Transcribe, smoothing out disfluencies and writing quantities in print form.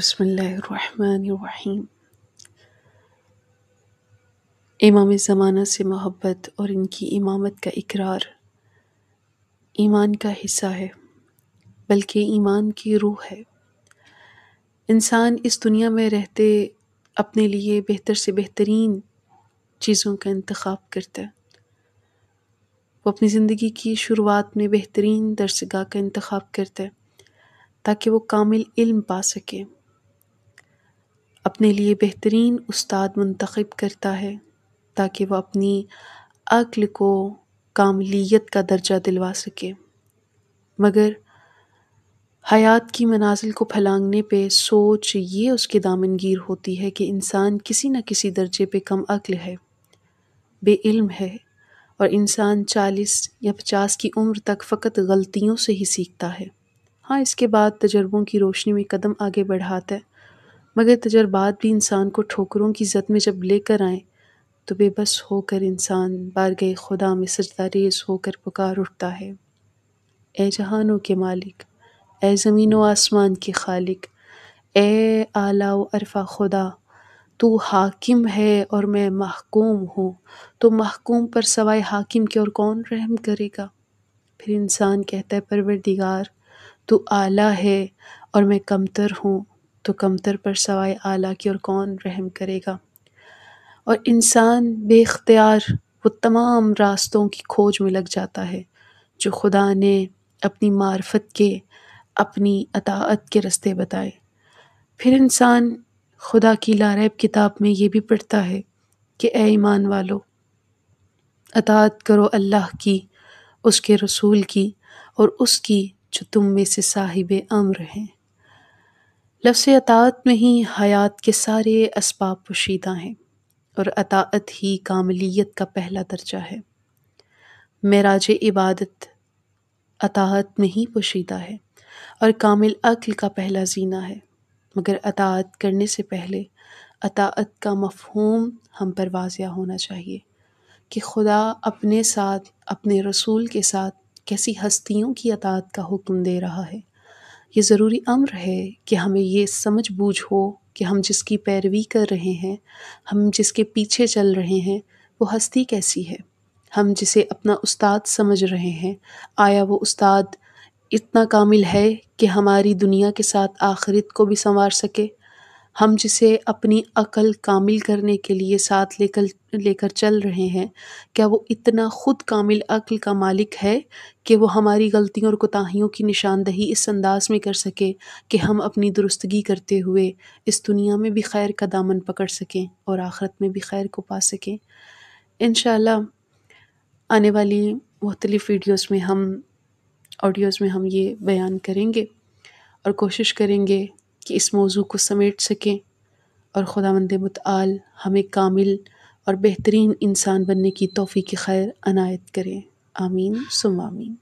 بسم اللہ الرحمن الرحیم۔ امام زمانہ سے محبت اور ان کی امامت کا اقرار ایمان کا حصہ ہے، بلکہ ایمان کی روح ہے۔ انسان اس دنیا میں رہتے اپنے لیے بہتر سے بہترین چیزوں کا انتخاب کرتا ہے۔ وہ اپنی زندگی کی شروعات میں بہترین درسگاہ کا انتخاب کرتا ہے تاکہ وہ کامل علم پا سکے۔ اپنے لیے بہترین استاد منتخب کرتا ہے تاکہ وہ اپنی عقل کو کاملیت کا درجہ دلوا سکے، مگر حیات کی منازل کو پھلانگنے پہ سوچ یہ اس کے دامنگیر ہوتی ہے کہ انسان کسی نہ کسی درجے پہ کم عقل ہے، بے علم ہے، اور انسان 40 یا 50 کی عمر تک فقط غلطیوں سے ہی سیکھتا ہے۔ ہاں، اس کے بعد تجربوں کی روشنی میں قدم آگے بڑھاتا ہے، مگر تجربات بھی انسان کو ٹھوکروں کی زد میں جب لے کر آئیں تو بے بس ہو کر انسان بارگاہ خدا میں سجدہ ریز ہو کر پکار اٹھتا ہے، اے جہانوں کے مالک، اے زمین و آسمان کے خالق، اے اعلیٰ و عرفہ خدا، تو حاکم ہے اور میں محکوم ہوں، تو محکوم پر سوائے حاکم کے اور کون رحم کرے گا؟ پھر انسان کہتا ہے پروردگار تو اعلیٰ ہے اور میں کمتر ہوں، تو کمتر پر سوائے اعلیٰ کے اور کون رحم کرے گا؟ اور انسان بے اختیار وہ تمام راستوں کی کھوج میں لگ جاتا ہے جو خدا نے اپنی معرفت کے، اپنی اطاعت کے رستے بتائے۔ پھر انسان خدا کی لاریب کتاب میں یہ بھی پڑھتا ہے کہ اے ایمان والو، اطاعت کرو اللہ کی، اس کے رسول کی، اور اس کی جو تم میں سے صاحب امر ہیں۔ لفظ اطاعت میں ہی حیات کے سارے اسباب پوشیدہ ہیں، اور اطاعت ہی کاملیت کا پہلا درجہ ہے۔ معراج عبادت اطاعت میں ہی پوشیدہ ہے اور کامل عقل کا پہلا زینہ ہے، مگر اطاعت کرنے سے پہلے اطاعت کا مفہوم ہم پر واضح ہونا چاہیے کہ خدا اپنے ساتھ، اپنے رسول کے ساتھ کیسی ہستیوں کی اطاعت کا حکم دے رہا ہے۔ یہ ضروری امر ہے کہ ہمیں یہ سمجھ بوجھ ہو کہ ہم جس کی پیروی کر رہے ہیں، ہم جس کے پیچھے چل رہے ہیں، وہ ہستی کیسی ہے۔ ہم جسے اپنا استاد سمجھ رہے ہیں، آیا وہ استاد اتنا کامل ہے کہ ہماری دنیا کے ساتھ آخرت کو بھی سنوار سکے؟ ہم جسے اپنی عقل کامل کرنے کے لیے ساتھ لے کر چل رہے ہیں، کیا وہ اتنا خود کامل عقل کا مالک ہے کہ وہ ہماری غلطیوں اور کوتاہیوں کی نشاندہی اس انداز میں کر سکے کہ ہم اپنی درستگی کرتے ہوئے اس دنیا میں بھی خیر کا دامن پکڑ سکیں اور آخرت میں بھی خیر کو پا سکیں؟ انشاءاللہ آنے والی مختلف آڈیوز میں ہم یہ بیان کریں گے اور کوشش کریں گے کہ اس موضوع کو سمیٹ سکیں، اور خداوند متعال ہمیں کامل اور بہترین انسان بننے کی توفیق خیر عنایت کریں۔ آمین ثم آمین۔